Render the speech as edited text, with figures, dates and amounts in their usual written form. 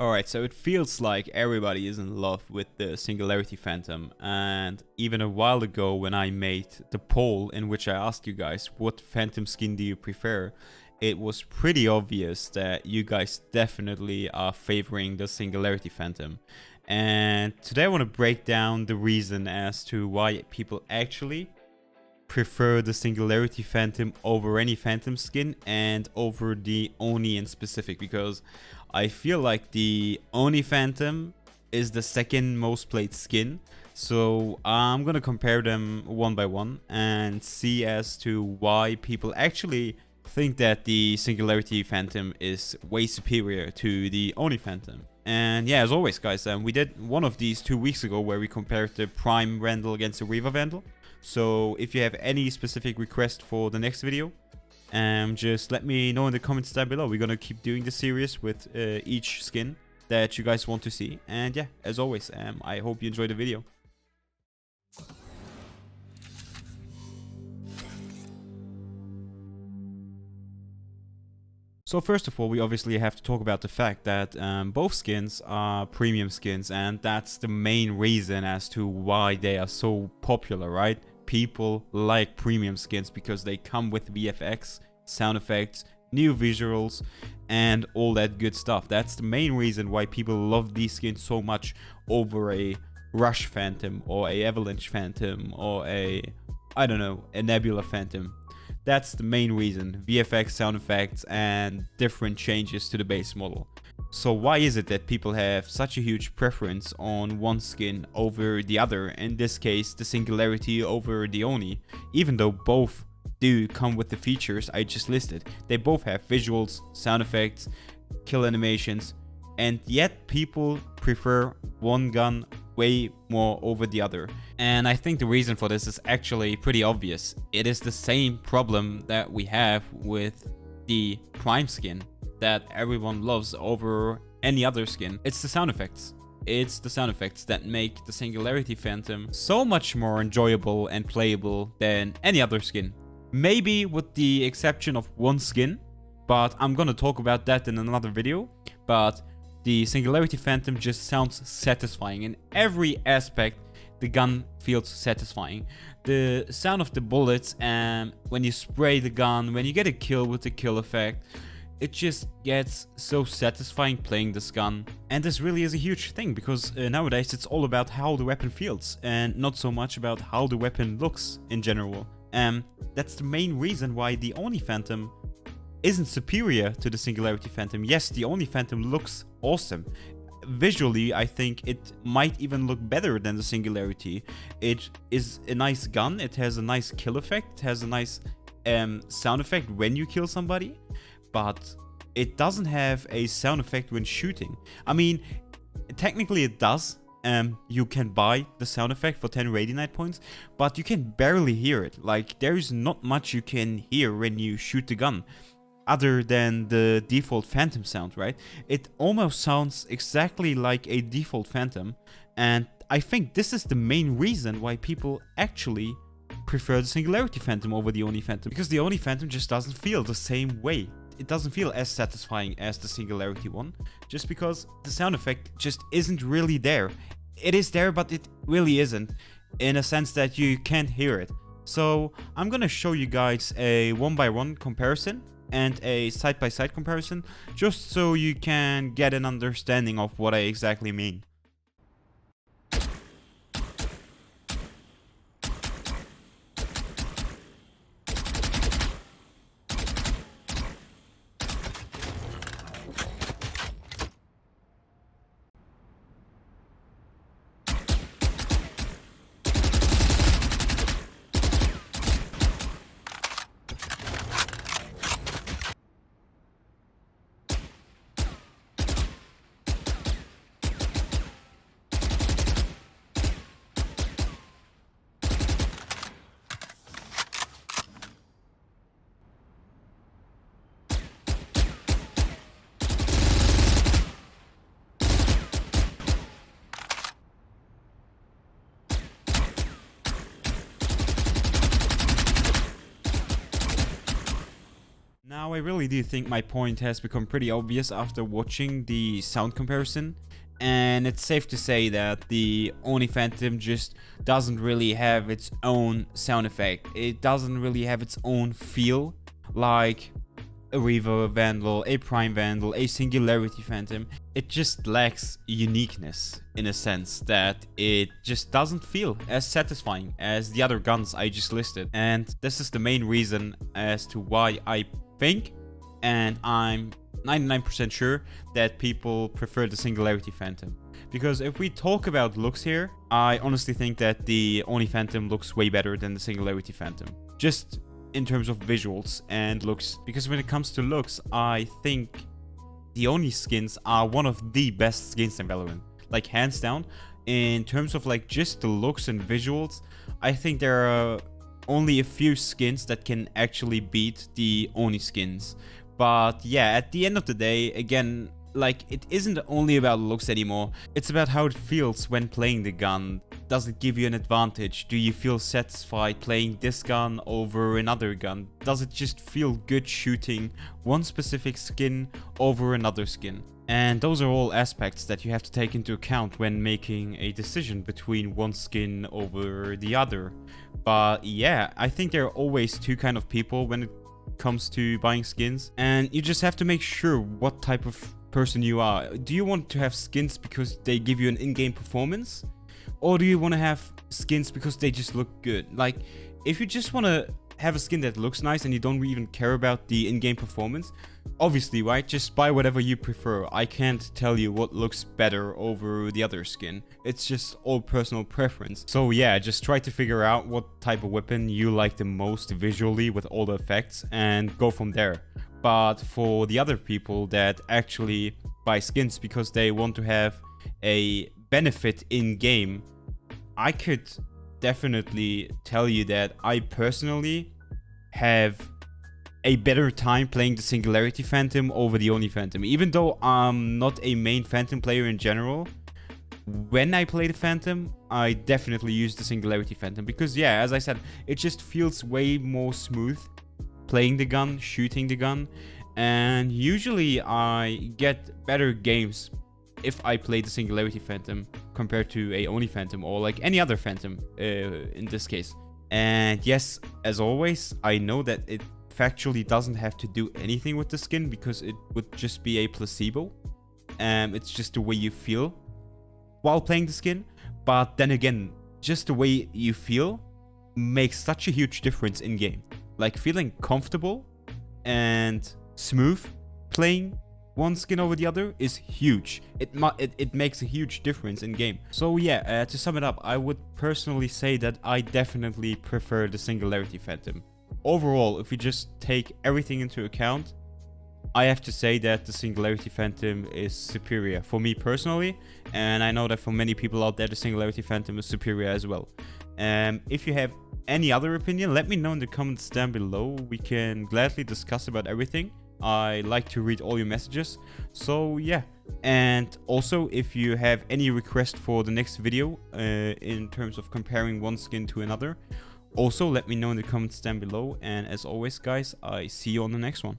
Alright, so it feels like everybody is in love with the Singularity Phantom, and even a while ago when I made the poll in which I asked you guys what Phantom skin do you prefer, it was pretty obvious that you guys definitely are favoring the Singularity Phantom. And today I want to break down the reason as to why people actually prefer the Singularity Phantom over any Phantom skin and over the Oni in specific, because I feel like the Oni Phantom is the second most played skin. So I'm gonna compare them one by one and see as to why people actually think that the Singularity Phantom is way superior to the Oni Phantom. And yeah, as always guys, we did one of these 2 weeks ago where we compared the Prime Vandal against the Reaver Vandal. So if you have any specific request for the next video, just let me know in the comments down below. We're gonna keep doing the series with each skin that you guys want to see. And yeah, as always, I hope you enjoyed the video. So first of all, we obviously have to talk about the fact that both skins are premium skins, and that's the main reason as to why they are so popular, right? People like premium skins because they come with VFX, sound effects, new visuals, and all that good stuff. That's the main reason why people love these skins so much over a Rush Phantom or a Avalanche Phantom or a Nebula Phantom. That's the main reason. VFX, sound effects, and different changes to the base model. So why is it that people have such a huge preference on one skin over the other, in this case the Singularity over the Oni, even though both do come with the features I just listed. They both have visuals, sound effects, kill animations, and yet people prefer one gun way more over the other. And I think the reason for this is actually pretty obvious. It is the same problem that we have with the Prime skin that everyone loves over any other skin. It's the sound effects. It's the sound effects that make the Singularity Phantom so much more enjoyable and playable than any other skin. Maybe with the exception of one skin, but I'm gonna talk about that in another video. But the Singularity Phantom just sounds satisfying in every aspect. The gun feels satisfying. The sound of the bullets, and when you spray the gun, when you get a kill with the kill effect, it just gets so satisfying playing this gun. And this really is a huge thing, because nowadays it's all about how the weapon feels and not so much about how the weapon looks in general. That's the main reason why the Oni Phantom isn't superior to the Singularity Phantom. Yes, the Oni Phantom looks awesome. Visually, I think it might even look better than the Singularity. It is a nice gun, it has a nice kill effect, it has a nice sound effect when you kill somebody, but it doesn't have a sound effect when shooting. I mean, technically it does. You can buy the sound effect for 10 Radiant points, but you can barely hear it. Like, there is not much you can hear when you shoot the gun, other than the default Phantom sound, right? It almost sounds exactly like a default Phantom, and I think this is the main reason why people actually prefer the Singularity Phantom over the Oni Phantom, because the Oni Phantom just doesn't feel the same way. It doesn't feel as satisfying as the Singularity one, just because the sound effect just isn't really there. It is there, but it really isn't, in a sense that you can't hear it. So I'm gonna show you guys a one-by-one comparison and a side-by-side comparison, just so you can get an understanding of what I exactly mean. Now I really do think my point has become pretty obvious after watching the sound comparison, and it's safe to say that the Oni Phantom just doesn't really have its own sound effect. It doesn't really have its own feel like a Reaver Vandal, a Prime Vandal, a Singularity Phantom. It just lacks uniqueness in a sense that it just doesn't feel as satisfying as the other guns I just listed. And this is the main reason as to why I think, and I'm 99% sure, that people prefer the Singularity Phantom. Because if we talk about looks here, I honestly think that the Oni Phantom looks way better than the Singularity Phantom. Just in terms of visuals and looks. Because when it comes to looks, I think the Oni skins are one of the best skins in Valorant. Like, hands down. In terms of like just the looks and visuals, I think there are only a few skins that can actually beat the Oni skins. But yeah, at the end of the day, again, like, it isn't only about looks anymore. It's about how it feels when playing the gun. Does it give you an advantage? Do you feel satisfied playing this gun over another gun? Does it just feel good shooting one specific skin over another skin? And those are all aspects that you have to take into account when making a decision between one skin over the other. But yeah, I think there are always two kind of people when it comes to buying skins, and you just have to make sure what type of person you are. Do you want to have skins because they give you an in-game performance, or do you want to have skins because they just look good? Like, if you just want to have a skin that looks nice and you don't even care about the in-game performance, obviously, right, just buy whatever you prefer. I can't tell you what looks better over the other skin. It's just all personal preference. So yeah, just try to figure out what type of weapon you like the most visually with all the effects and go from there. But for the other people that actually buy skins because they want to have a benefit in game, I could definitely tell you that I personally have a better time playing the Singularity Phantom over the Oni Phantom. Even though I'm not a main Phantom player in general, when I play the Phantom, I definitely use the Singularity Phantom. Because yeah, as I said, it just feels way more smooth playing the gun, shooting the gun, and usually I get better games if I play the Singularity Phantom compared to a Oni Phantom or like any other Phantom in this case. And yes, as always, I know that it factually doesn't have to do anything with the skin because it would just be a placebo. It's just the way you feel while playing the skin. But then again, just the way you feel makes such a huge difference in game. Like, feeling comfortable and smooth playing one skin over the other is huge. It makes a huge difference in game. So yeah, to sum it up, I would personally say that I definitely prefer the Singularity Phantom. Overall, if we just take everything into account, I have to say that the Singularity Phantom is superior for me personally, and I know that for many people out there, the Singularity Phantom is superior as well. If you have any other opinion, let me know in the comments down below. We can gladly discuss about everything. I like to read all your messages. So yeah, and also if you have any request for the next video in terms of comparing one skin to another, also let me know in the comments down below. And as always, guys, I see you on the next one.